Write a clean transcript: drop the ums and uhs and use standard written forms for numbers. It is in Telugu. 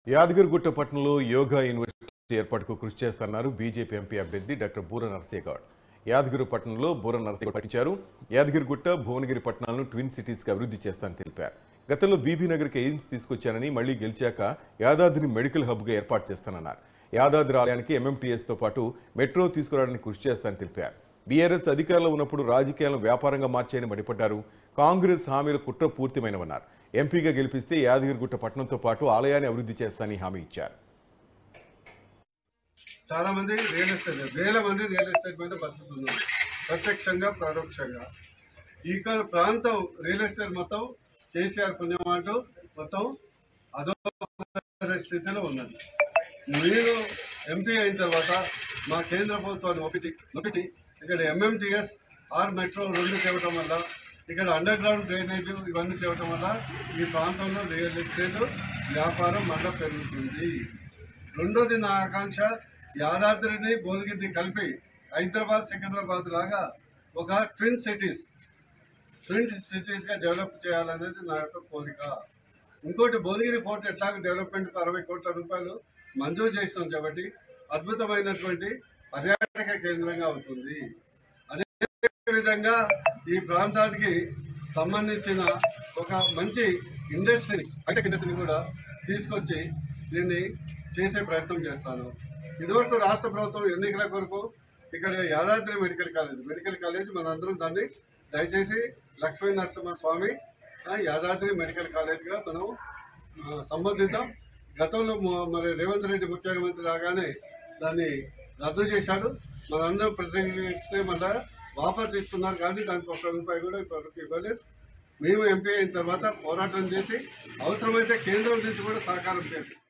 యాదగిరిగుట్ట పట్టణంలో యోగా యూనివర్సిటీ ఏర్పాటుకు కృషి చేస్తున్నారు బీజేపీ ఎంపీ అభ్యర్థి డాక్టర్ బూర నర్సేగౌడ్. యాదగిరి పట్టణంలో బూర నర్సేగౌడ్ పట్టించారు. యాదగిరిగుట్ట, భువనగిరి పట్టణాలను ట్విన్ సిటీస్గా అభివృద్ధి చేస్తానని తెలిపారు. గతంలో బీబీనగర్కి ఎయిమ్స్ తీసుకొచ్చానని, మళ్లీ గెలిచాక యాదాద్రిని మెడికల్ హబ్గా ఏర్పాటు చేస్తానన్నారు. యాదాద్రి ఆలయానికి ఎంఎంటీఎస్తో పాటు మెట్రో తీసుకురావడానికి కృషి చేస్తానని తెలిపారు. బీఆర్ఎస్ అధికారంలో ఉన్నప్పుడు రాజకీయాలను వ్యాపారంగా మార్చేయని మండిపడ్డారు. కాంగ్రెస్ హామీల కుట్ర పూర్తిమైనవన్నారు. ఎంపీగా గెలిపిస్తే యాదగిరిగుట్ట పట్టణంతో పాటు ఆలయాన్ని అభివృద్ధి చేస్తానని హామీ ఇచ్చారు. చాలా మంది వేల మంది రియల్ ఎస్టేట్ మీద బతుకుతున్నారు, ప్రత్యక్షంగా పరోక్షంగా. ఇక్కడ ప్రాంతం రియల్ ఎస్టేట్ మొత్తం కేసీఆర్ పుణ్యమాటూ మొత్తం అదో స్థితిలో ఉన్నది. నేను ఎంపీ అయిన తర్వాత మా కేంద్ర ప్రభుత్వాన్ని ఒప్పించి ఇక్కడ ఎంఎంటీఎస్ ఆర్ మెట్రో రెండు తేవటం వల్ల, ఇక్కడ అండర్ గ్రౌండ్ డ్రైనేజ్ ఇవన్నీ తేవటం వల్ల ఈ ప్రాంతంలో రియల్ ఎస్టేట్ వ్యాపారం మళ్ళా పెరుగుతుంది. రెండోది నా ఆకాంక్ష, యాదాద్రిని భువనగిరిని కలిపి హైదరాబాద్ సికింద్రాబాద్ లాగా ఒక ట్విన్ సిటీస్గా డెవలప్ చేయాలనేది నా యొక్క కోరిక. ఇంకోటి, భువనగిరి పోర్ట్ ఎట్లాగ డెవలప్మెంట్కి 60 కోట్ల రూపాయలు మంజూరు చేసినాం కాబట్టి అద్భుతమైనటువంటి పర్యాటక కేంద్రంగా అవుతుంది. అదేవిధంగా ఈ ప్రాంతానికి సంబంధించిన ఒక మంచి హైటెక్ ఇండస్ట్రీని కూడా తీసుకొచ్చి దీన్ని చేసే ప్రయత్నం చేస్తాను. ఇదివరకు రాష్ట్ర ప్రభుత్వం ఎన్నికల కొరకు ఇక్కడ యాదాద్రి మెడికల్ కాలేజ్ మనందరం దాన్ని దయచేసి లక్ష్మీ నరసింహస్వామి యాదాద్రి మెడికల్ కాలేజ్గా మనం సంబంధిద్దాం. గతంలో మరి రేవంత్ రెడ్డి ముఖ్యమంత్రి రాగానే దాన్ని రద్దు చేశాడు. మనందరం ప్రతినిధిస్తే మళ్ళీ వాపసు తీసుకున్నారు, కానీ దానికి ₹1 కూడా ఇప్పటివరకు ఇవ్వలేదు. మేము ఎంపీ అయిన తర్వాత పోరాటం చేసి అవసరమైతే కేంద్రం నుంచి కూడా సహకారం చేపిస్తాం.